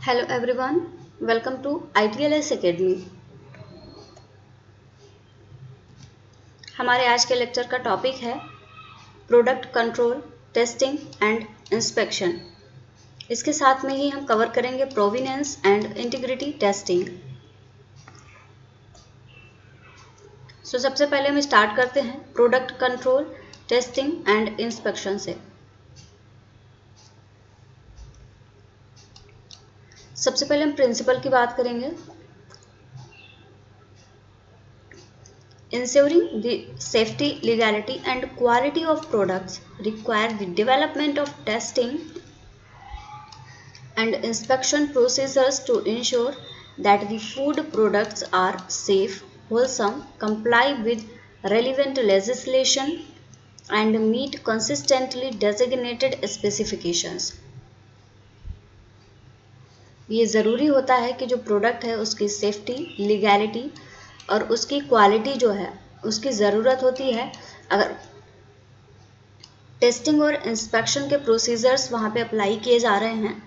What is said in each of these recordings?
Hello everyone, welcome to ITLS Academy। हमारे आज के लेक्चर का टॉपिक है product control, testing and inspection. इसके साथ में ही हम कवर करेंगे प्रोविनेंस एंड इंटीग्रिटी टेस्टिंग। सबसे पहले हम स्टार्ट करते हैं product control, testing and inspection से। सबसे पहले हम प्रिंसिपल की बात करेंगे। Ensuring the safety, legality and quality of products require the development of testing and inspection procedures to ensure that the food products are safe, wholesome, comply with relevant legislation and meet consistently designated specifications। ये ज़रूरी होता है कि जो product है उसकी safety, legality और उसकी क्वालिटी जो है उसकी ज़रूरत होती है। अगर टेस्टिंग और इंस्पेक्शन के प्रोसीजर्स वहाँ पे अप्लाई किए जा रहे हैं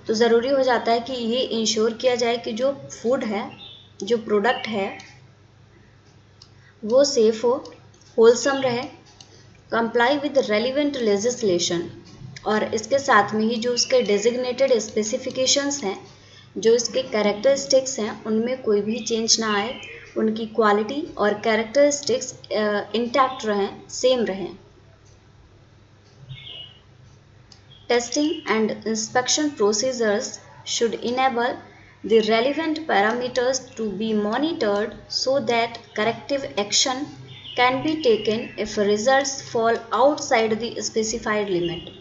तो ज़रूरी हो जाता है कि ये इंश्योर किया जाए कि जो फूड है, जो प्रोडक्ट है वो सेफ़ हो, होलसम रहे, कंप्लाई विद रेलिवेंट लेजिस्लेशन और इसके साथ में ही जो उसके डेजिग्नेटेड स्पेसिफिकेशंस हैं, जो इसके कैरेक्टरिस्टिक्स हैं, उनमें कोई भी चेंज ना आए, उनकी क्वालिटी और कैरेक्टरिस्टिक्स इंटैक्ट रहें, सेम रहें। Testing and inspection procedures should enable the relevant parameters to be monitored so that corrective action can be taken if results fall outside the specified limit।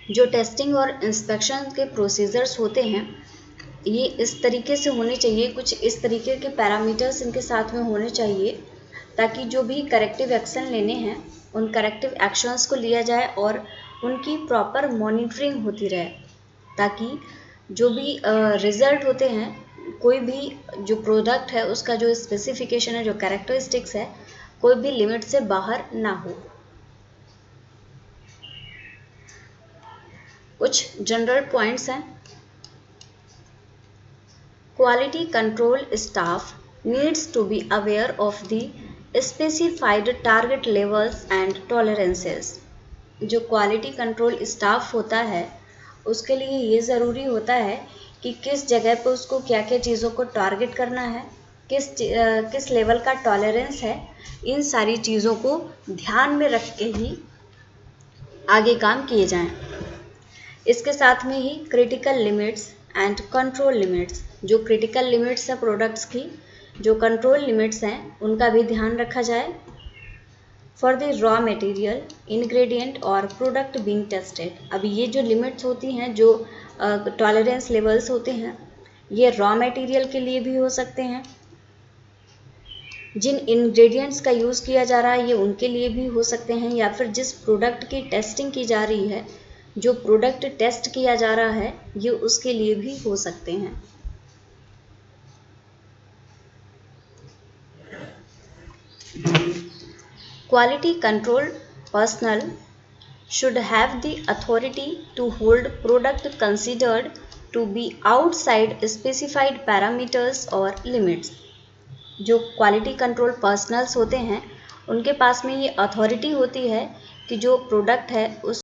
जो testing और inspection के procedures होते हैं ये इस तरीके से होने चाहिए, कुछ इस तरीके के पैरामीटर्स इनके साथ में होने चाहिए ताकि जो भी करेक्टिव एक्शन लेने हैं उन करेक्टिव एक्शंस को लिया जाए और उनकी प्रॉपर मॉनिटरिंग होती रहे, ताकि जो भी रिजल्ट होते हैं, कोई भी जो प्रोडक्ट है उसका जो स्पेसिफिकेशन है, जो कैरेक्टरिस्टिक्स है, कोई भी लिमिट से बाहर ना हो। कुछ जनरल पॉइंट्स हैं। Quality control staff needs to be aware of the specified target levels and tolerances। जो क्वालिटी कंट्रोल स्टाफ होता है उसके लिए ये ज़रूरी होता है कि किस जगह पर उसको क्या क्या चीज़ों को टारगेट करना है, किस लेवल का टॉलरेंस है, इन सारी चीज़ों को ध्यान में रख के ही आगे काम किए जाएं। इसके साथ में ही critical limits and control limits, जो क्रिटिकल लिमिट्स हैं प्रोडक्ट्स की, जो कंट्रोल लिमिट्स हैं उनका भी ध्यान रखा जाए। For the raw material, ingredient और प्रोडक्ट बीइंग टेस्टेड। अब ये जो लिमिट्स होती हैं, जो टॉलरेंस लेवल्स होते हैं, ये रॉ मटेरियल के लिए भी हो सकते हैं, जिन इंग्रेडिएंट्स का यूज़ किया जा रहा है ये उनके लिए भी हो सकते हैं, या फिर जिस प्रोडक्ट की टेस्टिंग की जा रही है, जो प्रोडक्ट टेस्ट किया जा रहा है, ये उसके लिए भी हो सकते हैं। Quality control personnel should have the authority to hold product considered to be outside specified parameters or limits। जो क्वालिटी कंट्रोल पर्सनल्स होते हैं उनके पास में ये अथॉरिटी होती है कि जो प्रोडक्ट है उस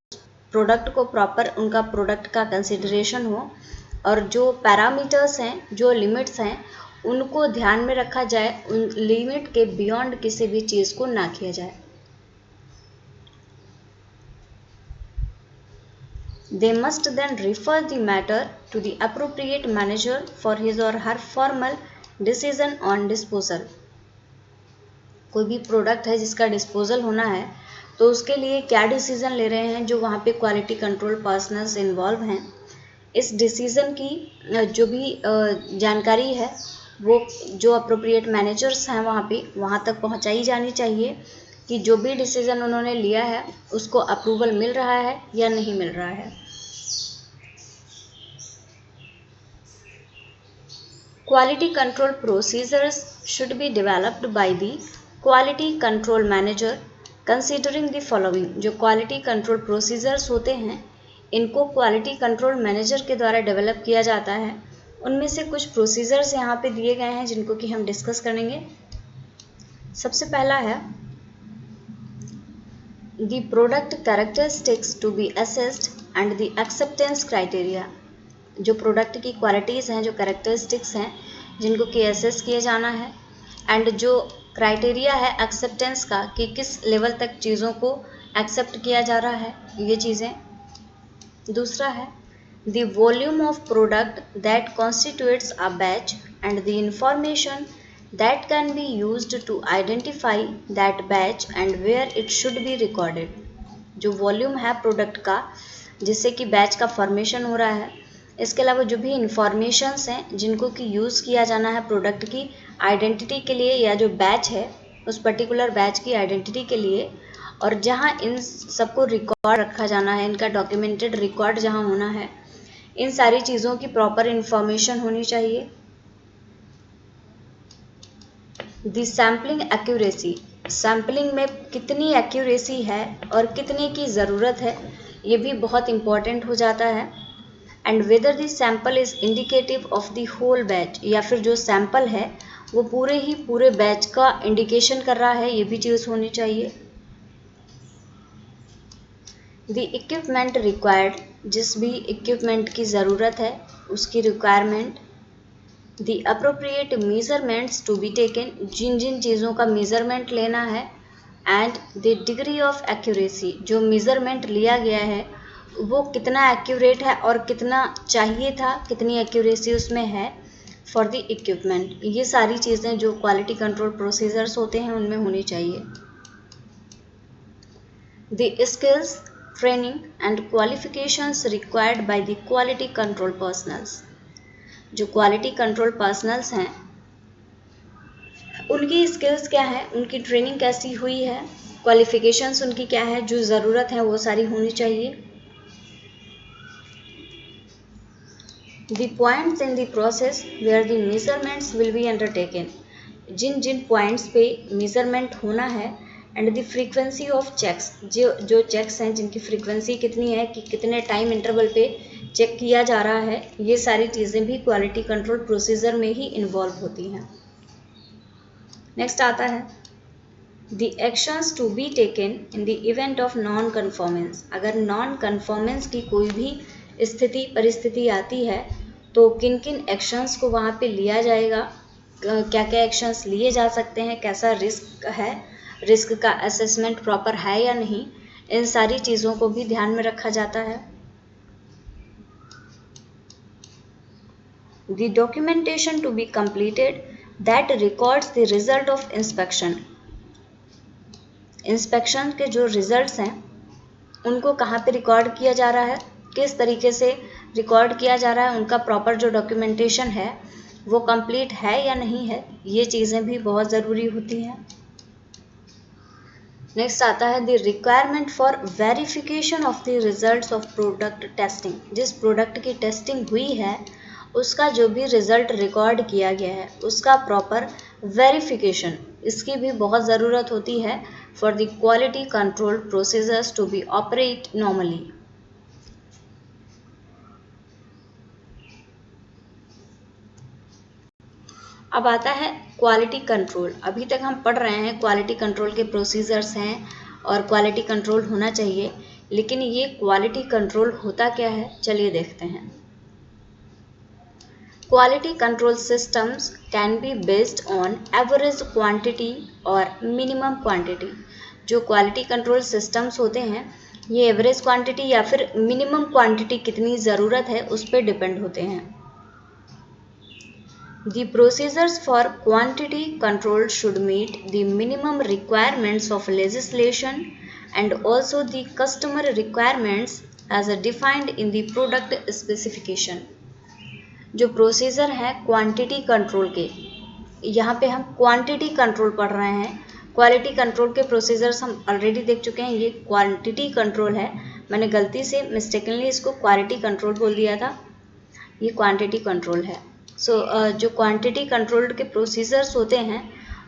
प्रोडक्ट को प्रॉपर उनका प्रोडक्ट का कंसिडरेशन हो और जो पैरामीटर्स हैं, जो लिमिट्स हैं, उनको ध्यान में रखा जाए, उन लिमिट के बियॉन्ड किसी भी चीज़ को ना किया जाए। They must then refer the matter to the appropriate manager for his or her formal decision on disposal। कोई भी प्रोडक्ट है जिसका डिस्पोजल होना है तो उसके लिए क्या डिसीज़न ले रहे हैं जो वहाँ पे क्वालिटी कंट्रोल पर्सनल्स इन्वॉल्व हैं, इस डिसीज़न की जो भी जानकारी है वो जो अप्रोप्रिएट मैनेजर्स हैं वहाँ तक पहुँचाई जानी चाहिए कि जो भी डिसीज़न उन्होंने लिया है उसको अप्रूवल मिल रहा है या नहीं मिल रहा है। Quality control procedures should be developed by the quality control manager considering the following। जो क्वालिटी कंट्रोल प्रोसीजर्स होते हैं इनको क्वालिटी कंट्रोल मैनेजर के द्वारा डेवलप किया जाता है। उनमें से कुछ प्रोसीजर्स यहाँ पे दिए गए हैं जिनको कि हम डिस्कस करेंगे। सबसे पहला है the product characteristics to be assessed and the acceptance criteria. जो प्रोडक्ट की क्वालिटीज़ हैं, जो कैरेक्टरिस्टिक्स हैं जिनको कि असेस किए जाना है, एंड जो क्राइटेरिया है एक्सेप्टेंस का कि किस लेवल तक चीज़ों को एक्सेप्ट किया जा रहा है, ये चीज़ें। दूसरा है the volume of product that constitutes a batch and the information that can be used to identify that batch and where it should be recorded। जो वॉल्यूम है प्रोडक्ट का जिससे कि बैच का फॉर्मेशन हो रहा है, इसके अलावा जो भी इंफॉर्मेशंस हैं जिनको कि यूज़ किया जाना है प्रोडक्ट की आइडेंटिटी के लिए, या जो बैच है उस पर्टिकुलर बैच की आइडेंटिटी के लिए, और जहां इन सबको रिकॉर्ड रखा जाना है, इनका डॉक्यूमेंटेड रिकॉर्ड जहां होना है, इन सारी चीज़ों की प्रॉपर इंफॉर्मेशन होनी चाहिए। दी सैम्पलिंग एक्यूरेसी, सैम्पलिंग में कितनी एक्यूरेसी है और कितने की ज़रूरत है, ये भी बहुत इम्पॉर्टेंट हो जाता है। And whether the sample is indicative of the whole batch, या फिर जो सैम्पल है वो पूरे बैच का इंडिकेशन कर रहा है, ये भी चीज़ होनी चाहिए। द इक्विपमेंट रिक्वायर्ड, जिस भी इक्विपमेंट की ज़रूरत है उसकी requirement. The appropriate measurements to be taken, जिन जिन चीज़ों का मेज़रमेंट लेना है, and the degree of accuracy, जो मेज़रमेंट लिया गया है वो कितना एक्यूरेट है और कितना चाहिए था, कितनी एक्यूरेसी उसमें है फॉर द इक्विपमेंट। ये सारी चीज़ें जो क्वालिटी कंट्रोल प्रोसीजर्स होते हैं उनमें होनी चाहिए। The skills, training and qualifications required by the quality control personnels. जो क्वालिटी कंट्रोल पर्सनल्स हैं उनकी स्किल्स क्या है, उनकी ट्रेनिंग कैसी हुई है, क्वालिफिकेशंस उनकी क्या है, जो ज़रूरत है वो सारी होनी चाहिए। The points in the process where the measurements will be undertaken, जिन जिन पॉइंट्स पे मेजरमेंट होना है, and the frequency of checks, जो चेक्स हैं जिनकी फ्रीक्वेंसी कितनी है कि कितने टाइम इंटरवल पे चेक किया जा रहा है, ये सारी चीज़ें भी क्वालिटी कंट्रोल प्रोसीजर में ही इन्वॉल्व होती हैं। नेक्स्ट आता है the actions to be taken in the event of non conformance. अगर नॉन कन्फॉर्मेंस की कोई भी परिस्थिति आती है तो किन किन एक्शंस को वहाँ पे लिया जाएगा, क्या क्या एक्शंस लिए जा सकते हैं, कैसा रिस्क है, रिस्क का असेसमेंट प्रॉपर है या नहीं, इन सारी चीज़ों को भी ध्यान में रखा जाता है। The documentation to be completed that records the result of inspection। Inspection के जो रिजल्ट्स हैं उनको कहाँ पे रिकॉर्ड किया जा रहा है, किस तरीके से रिकॉर्ड किया जा रहा है, उनका प्रॉपर जो डॉक्यूमेंटेशन है वो कंप्लीट है या नहीं है, ये चीज़ें भी बहुत ज़रूरी होती हैं। नेक्स्ट आता है the requirement for verification of the results of product testing. जिस प्रोडक्ट की टेस्टिंग हुई है उसका जो भी रिज़ल्ट रिकॉर्ड किया गया है उसका प्रॉपर वेरिफिकेशन, इसकी भी बहुत ज़रूरत होती है for the quality control procedures to be operate normally. अब आता है क्वालिटी कंट्रोल। अभी तक हम पढ़ रहे हैं क्वालिटी कंट्रोल के प्रोसीजर्स हैं और क्वालिटी कंट्रोल होना चाहिए, लेकिन ये क्वालिटी कंट्रोल होता क्या है, चलिए देखते हैं। Quality control systems can be based on average quantity और minimum quantity। जो क्वालिटी कंट्रोल सिस्टम्स होते हैं ये एवरेज क्वांटिटी या फिर मिनिमम क्वांटिटी कितनी ज़रूरत है उस पर डिपेंड होते हैं। The procedures for quantity control should meet the minimum requirements of legislation and also the customer requirements as defined in the product specification। जो प्रोसीजर है क्वांटिटी कंट्रोल के, यहाँ पे हम क्वांटिटी कंट्रोल पढ़ रहे हैं। क्वालिटी कंट्रोल के प्रोसीजर्स हम ऑलरेडी देख चुके हैं, ये क्वांटिटी कंट्रोल है, मैंने गलती से मिस्टेकनली इसको क्वालिटी कंट्रोल बोल दिया था, ये क्वांटिटी कंट्रोल है। जो क्वांटिटी कंट्रोल के प्रोसीजर्स होते हैं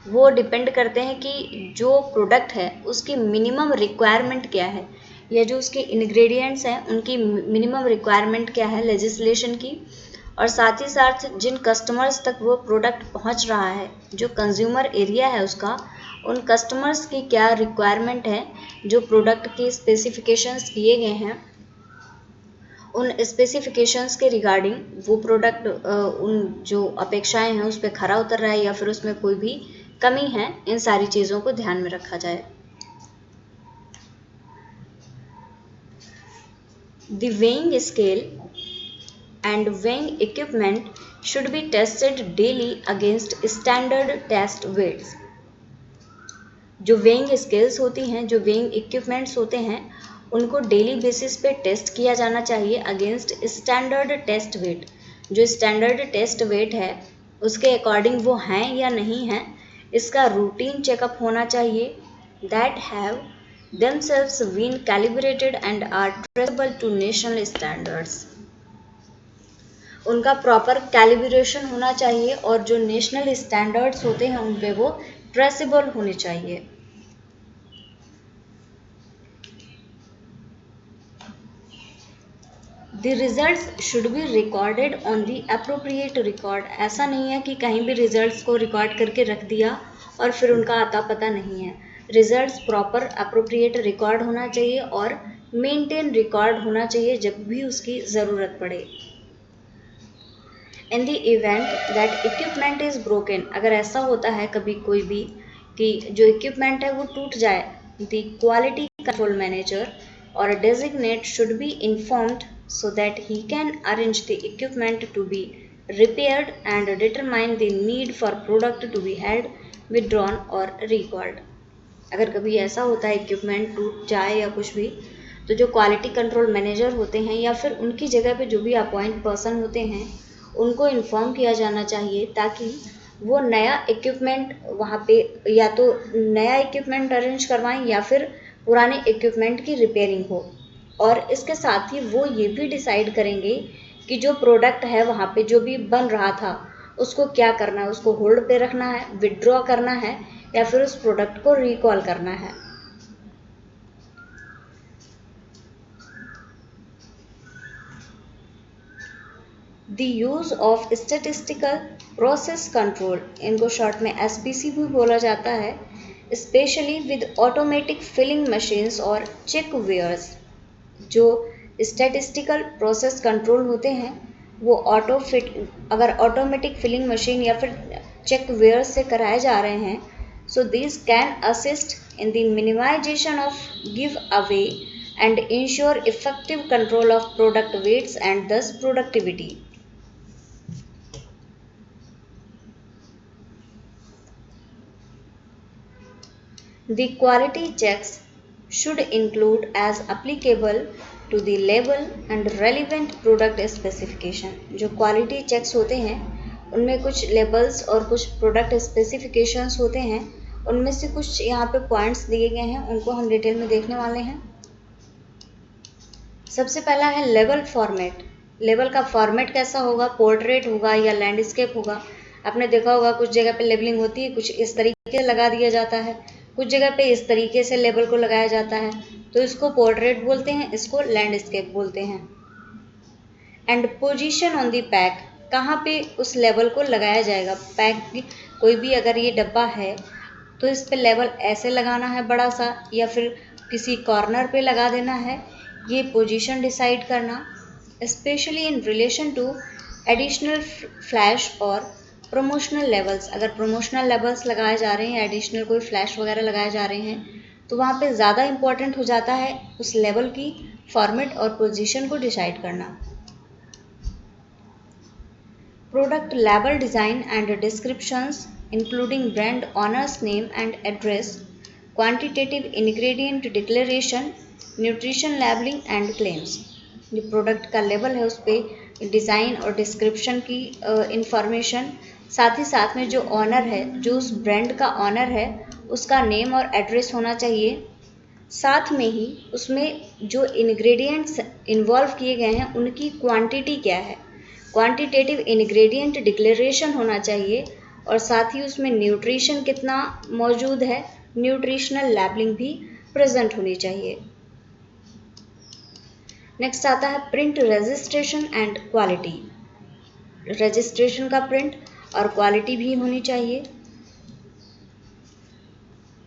वो डिपेंड करते हैं कि जो प्रोडक्ट है उसकी मिनिमम रिक्वायरमेंट क्या है, या जो उसके इंग्रेडिएंट्स हैं उनकी मिनिमम रिक्वायरमेंट क्या है लेजिस्लेशन की, और साथ ही साथ जिन कस्टमर्स तक वो प्रोडक्ट पहुंच रहा है, जो कंज्यूमर एरिया है उसका, उन कस्टमर्स की क्या रिक्वायरमेंट है, जो प्रोडक्ट के स्पेसिफिकेशंस दिए गए हैं उन स्पेसिफिकेशंस के रिगार्डिंग वो प्रोडक्ट उन जो अपेक्षाएं हैं उस पर खरा उतर रहा है या फिर उसमें कोई भी कमी है, इन सारी चीज़ों को ध्यान में रखा जाए। The weighing scale and weighing equipment should be tested daily against standard test weights. जो weighing scales होती हैं, जो weighing equipments होते हैं, उनको डेली बेसिस पे टेस्ट किया जाना चाहिए अगेंस्ट स्टैंडर्ड टेस्ट वेट। जो स्टैंडर्ड टेस्ट वेट है उसके अकॉर्डिंग वो हैं या नहीं हैं, इसका रूटीन चेकअप होना चाहिए। That have themselves been calibrated and are traceable to national standards. उनका प्रॉपर कैलिब्रेशन होना चाहिए और जो नेशनल स्टैंडर्ड्स होते हैं उन पे वो ट्रेसेबल होने चाहिए। The results should be recorded on the appropriate record. ऐसा नहीं है कि कहीं भी रिजल्ट्स को रिकॉर्ड करके रख दिया और फिर उनका आता पता नहीं है। रिजल्ट्स प्रॉपर अप्रोप्रिएट रिकॉर्ड होना चाहिए और मेंटेन रिकॉर्ड होना चाहिए जब भी उसकी ज़रूरत पड़े। इन the event that equipment is broken, अगर ऐसा होता है कभी कोई भी कि जो इक्विपमेंट है वो टूट जाए, द क्वालिटी कंट्रोल मैनेजर और designate should be informed so that he can arrange the equipment to be repaired and determine the need for product to be held, withdrawn or recalled. अगर कभी ऐसा होता है इक्विपमेंट टूट जाए या कुछ भी, तो जो क्वालिटी कंट्रोल मैनेजर होते हैं या फिर उनकी जगह पे जो भी अपॉइंट पर्सन होते हैं उनको इन्फॉर्म किया जाना चाहिए ताकि वो नया इक्विपमेंट वहाँ पे या तो नया इक्विपमेंट अरेंज करवाएं या फिर पुराने इक्विपमेंट की रिपेयरिंग हो। और इसके साथ ही वो ये भी डिसाइड करेंगे कि जो प्रोडक्ट है वहाँ पे जो भी बन रहा था उसको क्या करना है, उसको होल्ड पे रखना है, विड्रॉ करना है या फिर उस प्रोडक्ट को रिकॉल करना है। The use of statistical process control, इनको शॉर्ट में एसपीसी भी बोला जाता है, specially with automatic filling machines और चेक वेयर्स। जो स्टैटिस्टिकल प्रोसेस कंट्रोल होते हैं वो अगर ऑटोमेटिक फिलिंग मशीन या फिर चेक वेयर से कराए जा रहे हैं, so this can assist in the minimization of give away and ensure effective control of product weights and thus productivity. The quality checks should include as applicable to the label and relevant product specification. जो quality checks होते हैं उनमें कुछ labels और कुछ product specifications होते हैं, उनमें से कुछ यहाँ पे पॉइंट्स दिए गए हैं, उनको हम डिटेल में देखने वाले हैं। सबसे पहला है लेबल फॉर्मेट। लेबल का फॉर्मेट कैसा होगा, पोर्ट्रेट होगा या लैंडस्केप होगा। आपने देखा होगा कुछ जगह पे लेबलिंग होती है, कुछ इस तरीके से लगा दिया जाता है, कुछ जगह पे इस तरीके से लेबल को लगाया जाता है, तो इसको पोर्ट्रेट बोलते हैं, इसको लैंडस्केप बोलते हैं। And position on the pack, कहाँ पे उस लेबल को लगाया जाएगा। पैक कोई भी अगर ये डब्बा है तो इस पे लेबल ऐसे लगाना है बड़ा सा या फिर किसी कॉर्नर पे लगा देना है, ये पोजीशन डिसाइड करना। Specially in relation to additional flash और प्रमोशनल लेवल्स, अगर प्रमोशनल लेवल्स लगाए जा रहे हैं, एडिशनल कोई फ्लैश वगैरह लगाए जा रहे हैं, तो वहाँ पे ज़्यादा इम्पॉर्टेंट हो जाता है उस लेवल की फॉर्मेट और पोजीशन को डिसाइड करना। Product label design and descriptions including brand honours name and address, quantitative ingredient declaration, nutrition labelling and claims. जो प्रोडक्ट का लेबल है उस पर डिज़ाइन और डिस्क्रिप्शन की इंफॉर्मेशन, साथ ही साथ में जो ऑनर है, जो उस ब्रांड का ऑनर है, उसका नेम और एड्रेस होना चाहिए। साथ में ही उसमें जो इंग्रेडिएंट्स इन्वॉल्व किए गए हैं उनकी क्वांटिटी क्या है, क्वांटिटेटिव इंग्रेडिएंट डिक्लेरेशन होना चाहिए और साथ ही उसमें न्यूट्रिशन कितना मौजूद है, न्यूट्रिशनल लेबलिंग भी प्रेजेंट होनी चाहिए। नेक्स्ट आता है print registration and quality. Registration का प्रिंट और क्वालिटी भी होनी चाहिए।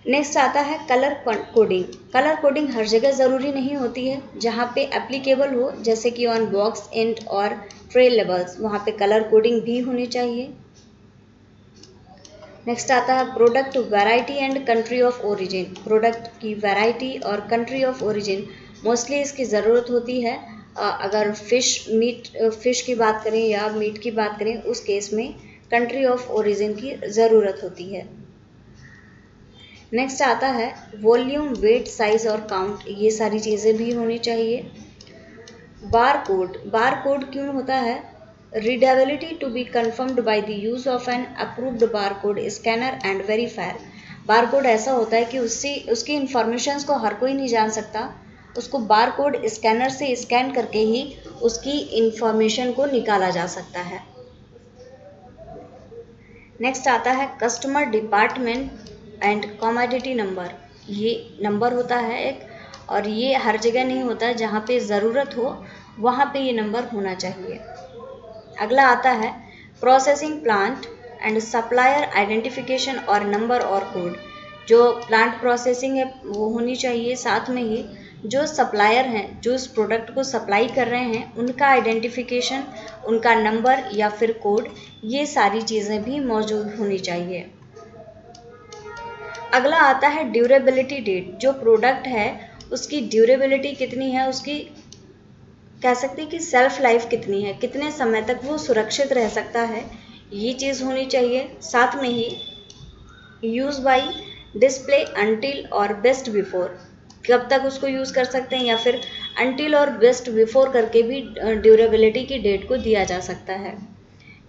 नेक्स्ट आता है कलर कोडिंग। कलर कोडिंग हर जगह ज़रूरी नहीं होती है, जहाँ पे एप्लीकेबल हो, जैसे कि ऑन बॉक्स एंड और ट्रे लेबल्स, वहाँ पे कलर कोडिंग भी होनी चाहिए। नेक्स्ट आता है product variety and country of origin. Product की वैरायटी और कंट्री ऑफ ओरिजिन मोस्टली इसकी ज़रूरत होती है। अगर फिश की बात करें या मीट की बात करें, उस केस में कंट्री ऑफ ओरिजिन की ज़रूरत होती है। नेक्स्ट आता है वॉल्यूम, वेट, साइज और काउंट, ये सारी चीज़ें भी होनी चाहिए। बार कोड क्यों होता है? Readability to be confirmed by the use of an approved bar code scanner and verifier. Bar code ऐसा होता है कि उसकी इंफॉर्मेशंस को हर कोई नहीं जान सकता, उसको बार कोड स्कैनर से स्कैन करके ही उसकी इंफॉर्मेशन को निकाला जा सकता है। नेक्स्ट आता है customer department and commodity number. ये नंबर होता है एक, और ये हर जगह नहीं होता है, जहाँ पे ज़रूरत हो वहाँ पे ये नंबर होना चाहिए। अगला आता है processing plant and supplier identification और नंबर और कोड। जो प्लांट प्रोसेसिंग है वो होनी चाहिए, साथ में ही जो सप्लायर हैं, जो उस प्रोडक्ट को सप्लाई कर रहे हैं, उनका आइडेंटिफिकेशन, उनका नंबर या फिर कोड, ये सारी चीज़ें भी मौजूद होनी चाहिए। अगला आता है ड्यूरेबिलिटी डेट। जो प्रोडक्ट है उसकी ड्यूरेबिलिटी कितनी है, उसकी कह सकते हैं कि सेल्फ लाइफ कितनी है, कितने समय तक वो सुरक्षित रह सकता है, ये चीज़ होनी चाहिए। साथ में ही यूज़ बाय डिस्प्ले अनटिल और बेस्ट बिफोर, कब तक उसको यूज़ कर सकते हैं, या फिर अनटिल और बेस्ट बिफोर करके भी ड्यूरेबिलिटी की डेट को दिया जा सकता है।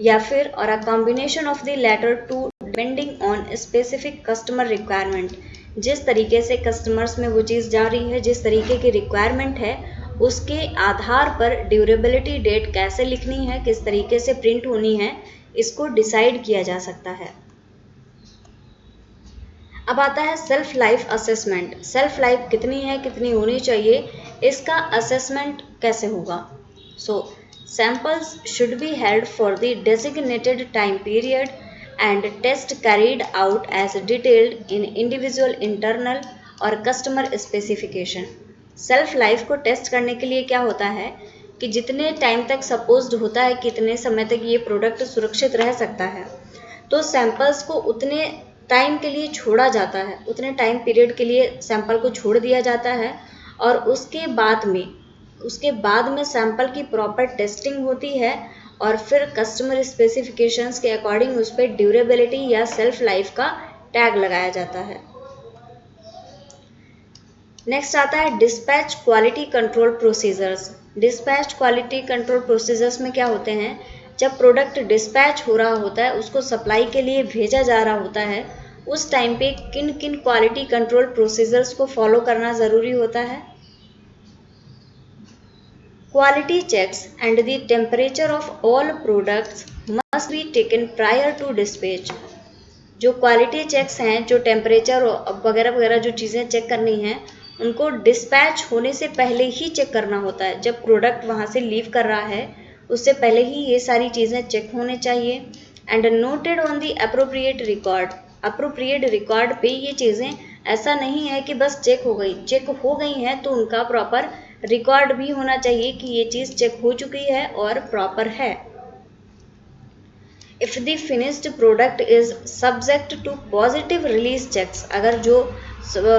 या फिर और a combination of the latter two depending on specific customer requirement. जिस तरीके से कस्टमर्स में वो चीज़ जा रही है, जिस तरीके की रिक्वायरमेंट है, उसके आधार पर ड्यूरेबिलिटी डेट कैसे लिखनी है, किस तरीके से प्रिंट होनी है, इसको डिसाइड किया जा सकता है। अब आता है shelf life assessment. Shelf life कितनी है, कितनी होनी चाहिए, इसका असेसमेंट कैसे होगा? Samples should be held for the designated time period and test carried out as detailed in individual internal और कस्टमर स्पेसिफिकेशन। सेल्फ लाइफ को टेस्ट करने के लिए क्या होता है कि जितने टाइम तक सपोज्ड होता है, कितने समय तक ये प्रोडक्ट सुरक्षित रह सकता है, तो सैंपल्स को उतने टाइम के लिए छोड़ा जाता है, उतने टाइम पीरियड के लिए सैंपल को छोड़ दिया जाता है, और उसके बाद में सैंपल की प्रॉपर टेस्टिंग होती है, और फिर कस्टमर स्पेसिफिकेशंस के अकॉर्डिंग उस पर ड्यूरेबिलिटी या सेल्फ लाइफ का टैग लगाया जाता है। नेक्स्ट आता है dispatch quality control procedures. Dispatch quality control procedures में क्या होते हैं? जब प्रोडक्ट डिस्पैच हो रहा होता है, उसको सप्लाई के लिए भेजा जा रहा होता है, उस टाइम पे किन किन क्वालिटी कंट्रोल प्रोसीजर्स को फॉलो करना ज़रूरी होता है? Quality checks and the temperature of all products must be taken prior to dispatch. जो क्वालिटी चेक्स हैं, जो टेम्परेचर वगैरह वगैरह जो चीज़ें चेक करनी हैं, उनको डिस्पैच होने से पहले ही चेक करना होता है। जब प्रोडक्ट वहाँ से लीव कर रहा है, उससे पहले ही ये सारी चीज़ें चेक होने चाहिए। And noted on the appropriate record. Appropriate record पे ये चीज़ें, ऐसा नहीं है कि बस चेक हो गई हैं तो उनका प्रॉपर रिकॉर्ड भी होना चाहिए कि ये चीज़ चेक हो चुकी है और प्रॉपर है। If the finished product is subject to positive release checks. अगर जो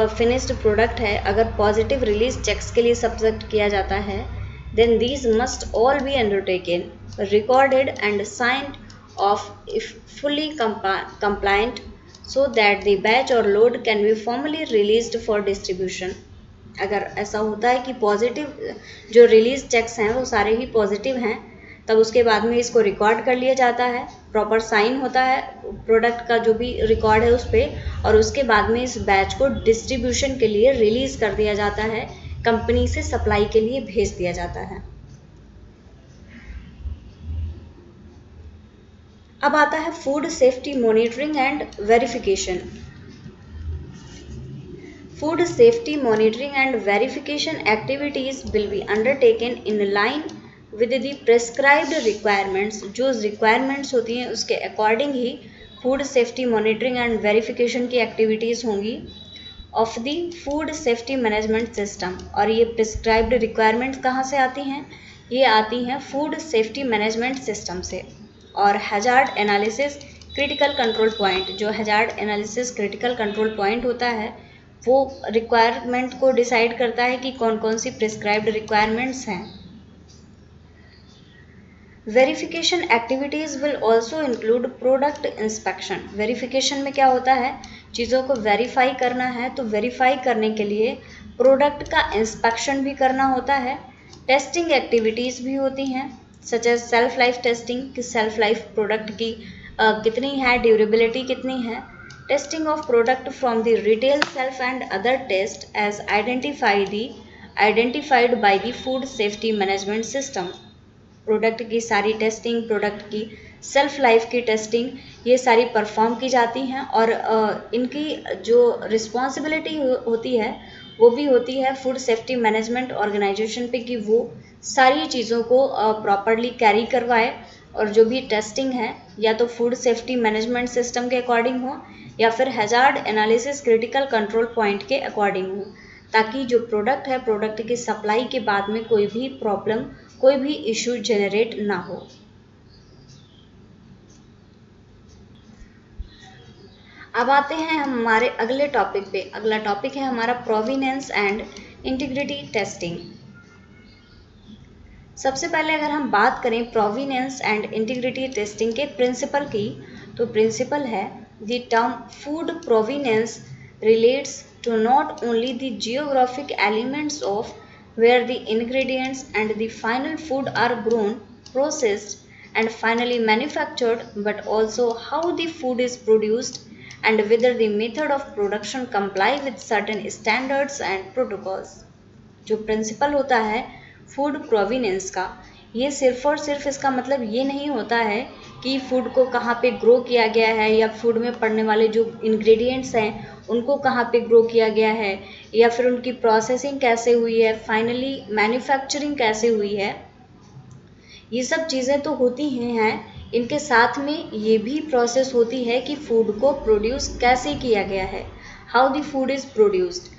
फिनिश्ड प्रोडक्ट है, अगर पॉजिटिव रिलीज चेक्स के लिए सब्जेक्ट किया जाता है, then these must all be undertaken, recorded and signed off if fully compliant, so that the batch or load can be formally released for distribution. अगर ऐसा होता है कि पॉजिटिव जो रिलीज चेक्स हैं वो सारे ही पॉजिटिव हैं, तब उसके बाद में इसको रिकॉर्ड कर लिया जाता है, प्रॉपर साइन होता है प्रोडक्ट का जो भी रिकॉर्ड है उस पर, और उसके बाद में इस बैच को डिस्ट्रीब्यूशन के लिए रिलीज कर दिया जाता है, कंपनी से सप्लाई के लिए भेज दिया जाता है। अब आता है food safety monitoring and verification. Food safety monitoring and verification activities will be undertaken in line with the prescribed requirements. जो requirements होती हैं उसके according he food safety monitoring and verification की एक्टिविटीज़ होंगी of the food safety management system. और ये prescribed requirements कहाँ से आती हैं? ये आती हैं फूड सेफ्टी मैनेजमेंट सिस्टम से। और hazard analysis critical control point, जो hazard analysis critical control point होता है वो रिक्वायरमेंट को डिसाइड करता है कि कौन कौन सी प्रिस्क्राइब्ड रिक्वायरमेंट्स हैं। Verification activities will also include product inspection. Verification में क्या होता है? चीज़ों को वेरीफाई करना है, तो वेरीफाई करने के लिए प्रोडक्ट का इंस्पेक्शन भी करना होता है। टेस्टिंग एक्टिविटीज़ भी होती हैं such as shelf life testing, कि सेल्फ लाइफ प्रोडक्ट की कितनी है, ड्यूरेबिलिटी कितनी है। Testing of product from the retail shelf and other test as identified by the food safety management system. Product की सारी टेस्टिंग, प्रोडक्ट की सेल्फ लाइफ की टेस्टिंग, ये सारी परफॉर्म की जाती हैं और इनकी जो रिस्पॉन्सिबिलिटी होती है वो भी होती है फूड सेफ्टी मैनेजमेंट ऑर्गेनाइजेशन पे कि वो सारी चीज़ों को प्रॉपरली कैरी करवाए। और जो भी टेस्टिंग है या तो फूड सेफ्टी मैनेजमेंट सिस्टम के अकॉर्डिंग हो या फिर hazard analysis critical control point के अकॉर्डिंग हो, ताकि जो प्रोडक्ट है प्रोडक्ट की सप्लाई के बाद में कोई भी प्रॉब्लम, कोई भी इशू जनरेट ना हो। अब आते हैं हम हमारे अगले टॉपिक पे। अगला टॉपिक है हमारा प्रोविनेंस एंड इंटीग्रिटी टेस्टिंग। सबसे पहले अगर हम बात करें प्रोविनेंस एंड इंटीग्रिटी टेस्टिंग के प्रिंसिपल की, तो प्रिंसिपल है the term food provenance relates to not only the geographic elements of where the ingredients and the final food are grown, processed and finally manufactured, but also how the food is produced and whether the method of production comply with certain standards and protocols। जो principal होता है food provenance का, ये सिर्फ और सिर्फ इसका मतलब ये नहीं होता है कि फूड को कहाँ पे ग्रो किया गया है या फूड में पड़ने वाले जो इंग्रेडिएंट्स हैं उनको कहाँ पे ग्रो किया गया है या फिर उनकी प्रोसेसिंग कैसे हुई है, फाइनली मैन्युफैक्चरिंग कैसे हुई है। ये सब चीज़ें तो होती हैं, इनके साथ में ये भी प्रोसेस होती है कि फूड को प्रोड्यूस कैसे किया गया है, how the food is produced.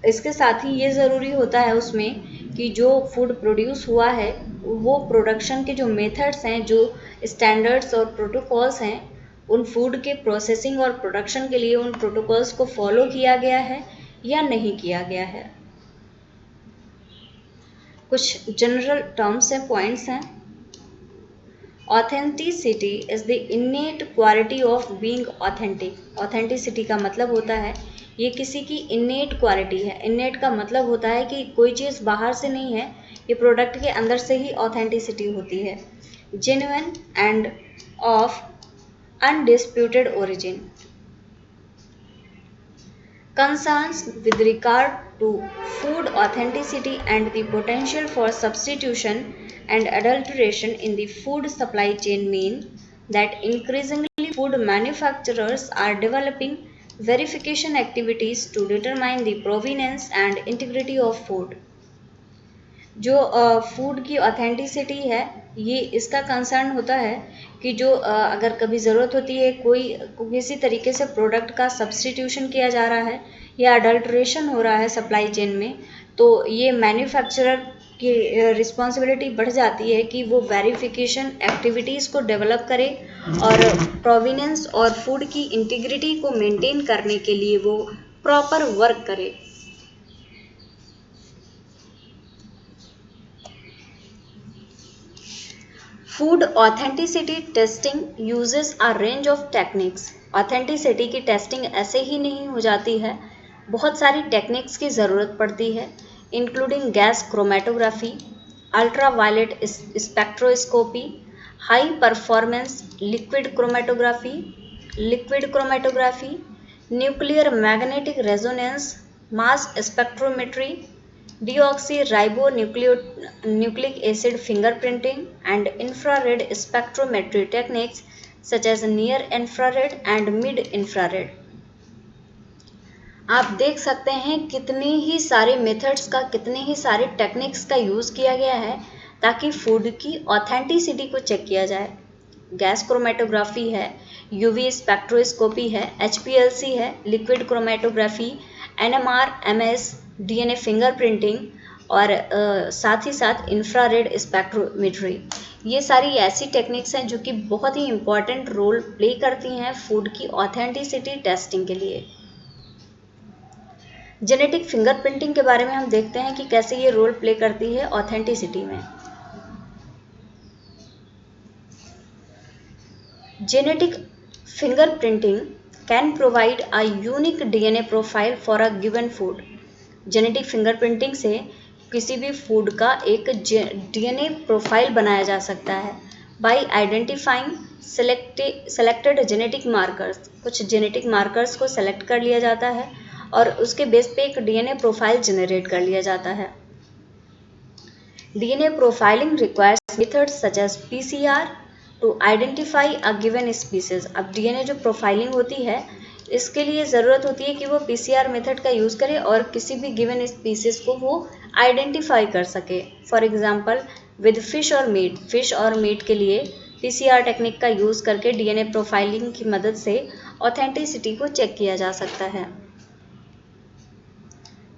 इसके साथ ही ये ज़रूरी होता है उसमें कि जो फूड प्रोड्यूस हुआ है वो प्रोडक्शन के जो मेथड्स हैं, जो स्टैंडर्ड्स और प्रोटोकॉल्स हैं, उन फूड के प्रोसेसिंग और प्रोडक्शन के लिए उन प्रोटोकॉल्स को फॉलो किया गया है या नहीं किया गया है। कुछ जनरल टर्म्स हैं, पॉइंट्स हैं। Authenticity is the innate quality of being authentic. Authenticity का मतलब होता है ये किसी की इन्नेट क्वालिटी है। इन्नेट का मतलब होता है कि कोई चीज़ बाहर से नहीं है, ये प्रोडक्ट के अंदर से ही ऑथेंटिसिटी होती है। Genuine end of undisputed origin. Concerns with regard to food authenticity and the potential for substitution and adulteration in the food supply chain mean that increasingly food manufacturers are developing verification activities to determine the provenance and integrity of food। जो food की authenticity है ये इसका concern होता है कि जो अगर कभी ज़रूरत होती है कोई किसी तरीके से प्रोडक्ट का सब्स्टिट्यूशन किया जा रहा है या अडल्ट्रेशन हो रहा है सप्लाई चेन में, तो ये मैन्युफैक्चरर की रिस्पॉन्सिबिलिटी बढ़ जाती है कि वो वेरिफिकेशन एक्टिविटीज़ को डेवलप करे और प्रोविनेंस और फूड की इंटीग्रिटी को मेंटेन करने के लिए वो प्रॉपर वर्क करे। Food authenticity testing uses a range of techniques. Authenticity की टेस्टिंग ऐसे ही नहीं हो जाती है, बहुत सारी टेक्निक्स की ज़रूरत पड़ती है, including gas chromatography, ultraviolet spectroscopy, high performance liquid chromatography, nuclear magnetic resonance, mass spectrometry, deoxyribonucleic acid fingerprinting, and infrared spectrometry techniques such as near infrared and mid infrared। आप देख सकते हैं कितने ही सारे मेथड्स का, कितने ही सारे टेक्निक्स का यूज़ किया गया है ताकि फूड की ऑथेंटिसिटी को चेक किया जाए। गैस क्रोमेटोग्राफी है, यूवी स्पेक्ट्रोस्कोपी है, एचपीएलसी है, liquid chromatography, NMR, MS, DNA fingerprinting और साथ ही साथ इंफ्रारेड स्पेक्ट्रोमेट्री। ये सारी ऐसी टेक्निक्स हैं जो कि बहुत ही इम्पॉर्टेंट रोल प्ले करती हैं फूड की ऑथेंटिसिटी टेस्टिंग के लिए। जेनेटिक फिंगरप्रिंटिंग के बारे में हम देखते हैं कि कैसे ये रोल प्ले करती है ऑथेंटिसिटी में। Genetic fingerprinting can provide a unique DNA profile for a given food. Genetic fingerprinting से किसी भी फूड का एक डीएनए प्रोफाइल बनाया जा सकता है bye identifying selected genetic markers. कुछ जेनेटिक मार्कर्स को सेलेक्ट कर लिया जाता है और उसके बेस पे एक डीएनए प्रोफाइल जनरेट कर लिया जाता है। DNA profiling requires methods such as PCR to identify a given species. अब डीएनए जो प्रोफाइलिंग होती है इसके लिए ज़रूरत होती है कि वो पीसीआर मेथड का यूज़ करे और किसी भी गिवन स्पीसीज को वो आइडेंटिफाई कर सके। फॉर एग्जांपल विद फिश और मीट, फिश और मीट के लिए पीसीआर टेक्निक का यूज़ करके डीएनए प्रोफाइलिंग की मदद से ऑथेंटिसिटी को चेक किया जा सकता है।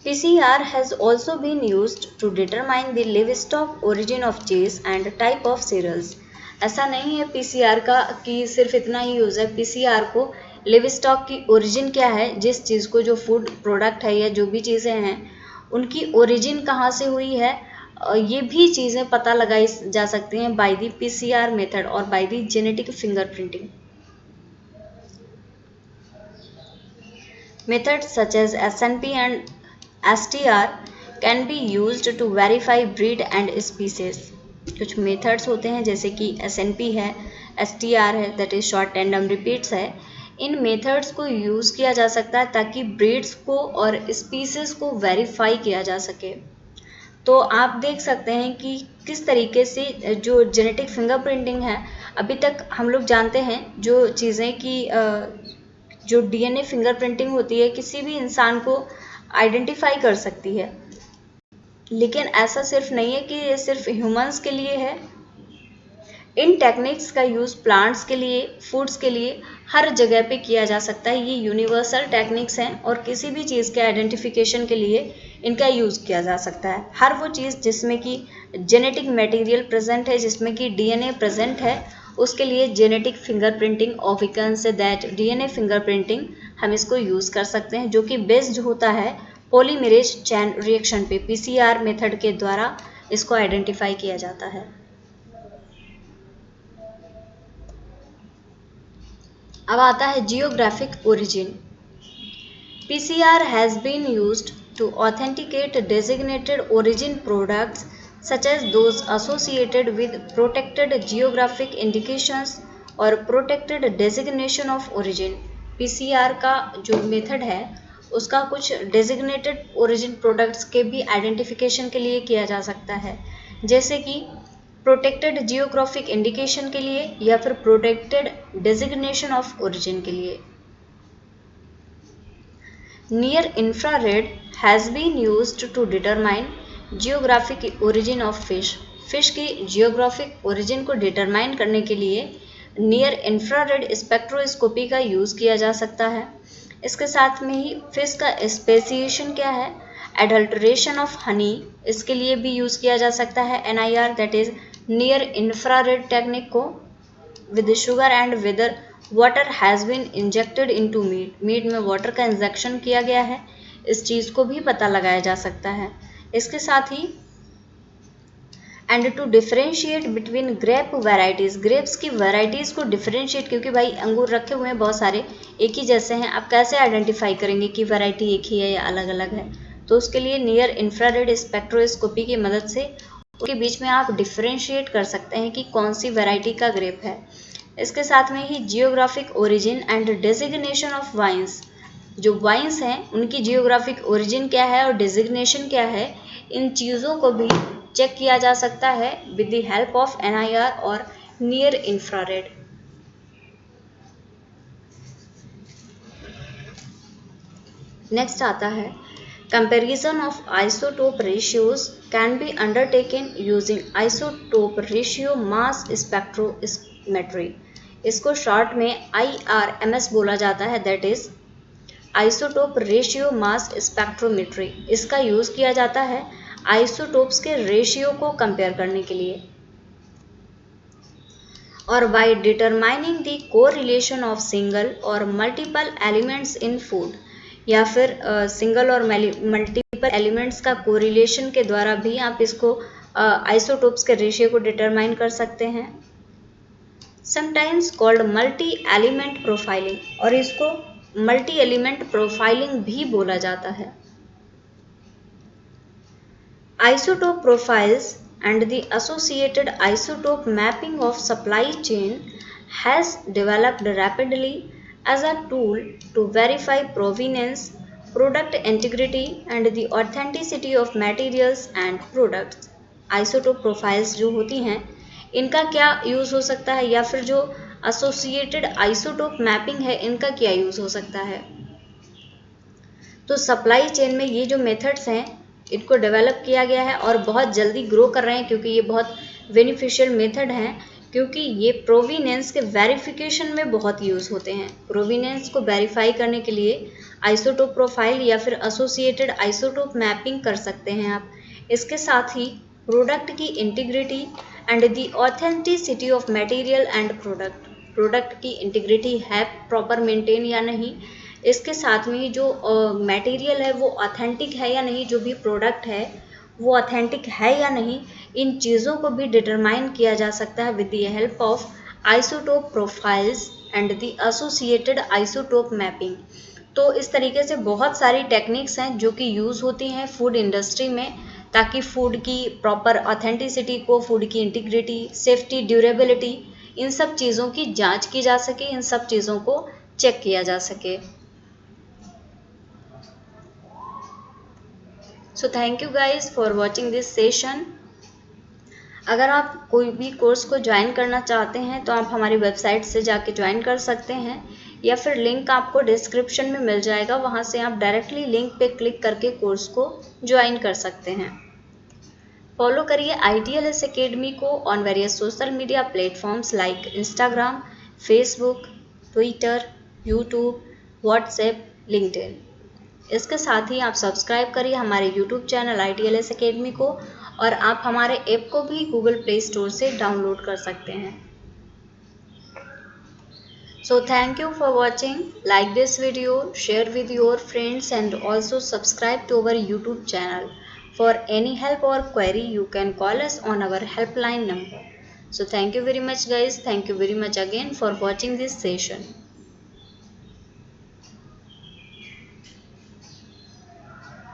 PCR has also been used to determine the livestock origin of cheese and type of cereals। ऐसा नहीं है PCR का कि सिर्फ इतना ही यूज़ है। PCR को लिवस्टॉक की ओरिजिन क्या है, जिस चीज़ को, जो फूड प्रोडक्ट है या जो भी चीज़ें हैं उनकी ओरिजिन कहाँ से हुई है, ये भी चीज़ें पता लगाई जा सकती हैं बाय द PCR मेथड और by the genetic fingerprinting. Methods such as SNP and STR can be used to verify breed and species। कुछ मेथड्स होते हैं जैसे कि SNP है, STR है, that is short tandem repeats है। इन मेथड्स को यूज़ किया जा सकता है ताकि ब्रीड्स को और स्पीसीज को वेरीफाई किया जा सके। तो आप देख सकते हैं कि किस तरीके से जो जेनेटिक फिंगरप्रिंटिंग है, अभी तक हम लोग जानते हैं जो चीज़ें कि जो डीएनए फिंगरप्रिंटिंग होती है किसी भी इंसान को आइडेंटिफाई कर सकती है, लेकिन ऐसा सिर्फ नहीं है कि ये सिर्फ ह्यूमंस के लिए है। इन टेक्निक्स का यूज़ प्लांट्स के लिए, फूड्स के लिए हर जगह पे किया जा सकता है। ये यूनिवर्सल टेक्निक्स हैं और किसी भी चीज़ के आइडेंटिफिकेशन के लिए इनका यूज़ किया जा सकता है। हर वो चीज़ जिसमें कि जेनेटिक मटेरियल प्रेजेंट है, जिसमें कि डीएनए प्रेजेंट है, उसके लिए जेनेटिक फिंगरप्रिंटिंग और we can say that DNA fingerprinting हम इसको यूज़ कर सकते हैं, जो कि बेस्ड होता है पॉलीमरेज चेन रिएक्शन पे। पीसीआर मेथड के द्वारा इसको आइडेंटिफाई किया जाता है। अब आता है geographic origin. PCR has been used to authenticate designated origin products such as those associated with protected geographic indications और protected designation of origin। PCR का जो मेथड है उसका कुछ designated origin products के भी आइडेंटिफिकेशन के लिए किया जा सकता है, जैसे कि प्रोटेक्टेड जियोग्राफिक इंडिकेशन के लिए या फिर प्रोटेक्टेड डेजिग्नेशन ऑफ ओरिजिन के लिए। Near infrared has been used to determine geographic origin of fish. Fish की जियोग्राफिक ओरिजिन को डिटरमाइन करने के लिए नियर इंफ्रारेड स्पेक्ट्रोस्कोपी का यूज़ किया जा सकता है। इसके साथ में ही फिश का स्पेसिएशन क्या है, एडल्ट्रेशन ऑफ हनी, इसके लिए भी यूज़ किया जा सकता है NIR, that is near infrared technique को। With sugar and whether water has been injected into meat, meat में वाटर का इंजेक्शन किया गया है, इस चीज़ को भी पता लगाया जा सकता है। इसके साथ ही and to differentiate between grape varieties, grapes की वैराइटीज़ को डिफरेंशिएट, क्योंकि भाई अंगूर रखे हुए हैं बहुत सारे एक ही जैसे हैं, आप कैसे आइडेंटिफाई करेंगे कि वैरायटी एक ही है या अलग अलग है। तो उसके लिए नियर इंफ्रारेड स्पेक्ट्रोस्कोपी की मदद से उसके बीच में आप डिफरेंशिएट कर सकते हैं कि कौन सी वैरायटी का ग्रेप है। इसके साथ में ही geographic origin and designation of wines, जो वाइन्स हैं उनकी जियोग्राफिक ओरिजिन क्या है और डेजिग्नेशन क्या है, इन चीज़ों को भी चेक किया जा सकता है with the help of NIR और नियर इंफ्रारेड। नेक्स्ट आता है comparison of isotope ratios can be undertaken using isotope ratio mass spectrometry. इसको शॉर्ट में IRMS बोला जाता है, that is isotope ratio mass spectrometry. इसका यूज किया जाता है आइसोटोप्स के रेशियो को कंपेयर करने के लिए और by determining the correlation of single और मल्टीपल एलिमेंट्स इन फूड, या फिर सिंगल और मल्टीपल एलिमेंट्स का कोरिलेशन के द्वारा भी आप इसको आइसोटोप्स के रेशियो को डिटरमाइन कर सकते हैं। Sometimes called multi element profiling, और इसको मल्टी एलिमेंट प्रोफाइलिंग भी बोला जाता है। Isotope profiles and the associated isotope mapping of supply chain has developed rapidly as a tool to verify provenance, product integrity and the authenticity of materials and products. Isotope profiles जो होती हैं इनका क्या use हो सकता है, या फिर जो associated isotope mapping है इनका क्या यूज़ हो सकता है। तो सप्लाई चेन में ये जो मेथड्स हैं इनको डेवलप किया गया है और बहुत जल्दी ग्रो कर रहे हैं, क्योंकि ये बहुत बेनिफिशियल मेथड हैं, क्योंकि ये प्रोविनेंस के वेरिफिकेशन में बहुत यूज़ होते हैं। प्रोविनेंस को वेरीफाई करने के लिए आइसोटोप प्रोफाइल या फिर एसोसिएटेड आइसोटोप मैपिंग कर सकते हैं आप। इसके साथ ही प्रोडक्ट की integrity and the authenticity of material and product की इंटीग्रिटी है प्रॉपर मेंटेन या नहीं, इसके साथ में ही जो मटेरियल है वो ऑथेंटिक है या नहीं, जो भी प्रोडक्ट है वो ऑथेंटिक है या नहीं, इन चीज़ों को भी डिटरमाइन किया जा सकता है with the help of isotope profiles and the associated isotope mapping. तो इस तरीके से बहुत सारी टेक्निक्स हैं जो कि यूज़ होती हैं फूड इंडस्ट्री में, ताकि फूड की प्रॉपर ऑथेंटिसिटी को, फूड की इंटीग्रिटी, सेफ्टी, ड्यूरेबिलिटी, इन सब चीज़ों की जांच की जा सके, इन सब चीज़ों को चेक किया जा सके। सो thank you guys for watching this session. अगर आप कोई भी कोर्स को ज्वाइन करना चाहते हैं तो आप हमारी वेबसाइट से जाके ज्वाइन कर सकते हैं, या फिर लिंक आपको डिस्क्रिप्शन में मिल जाएगा, वहाँ से आप डायरेक्टली लिंक पे क्लिक करके कोर्स को ज्वाइन कर सकते हैं। फॉलो करिए ITLS अकेडमी को on various social media platforms like Instagram, Facebook, Twitter, YouTube, WhatsApp, LinkedIn. इसके साथ ही आप सब्सक्राइब करिए हमारे यूट्यूब चैनल ITLS अकेडमी को, और आप हमारे ऐप को भी गूगल प्ले स्टोर से डाउनलोड कर सकते हैं। So thank you for watching, like this video, share with your friends and also subscribe to our YouTube channel. For any help or query you can call us on our helpline number. So thank you very much guys, thank you very much again for watching this session.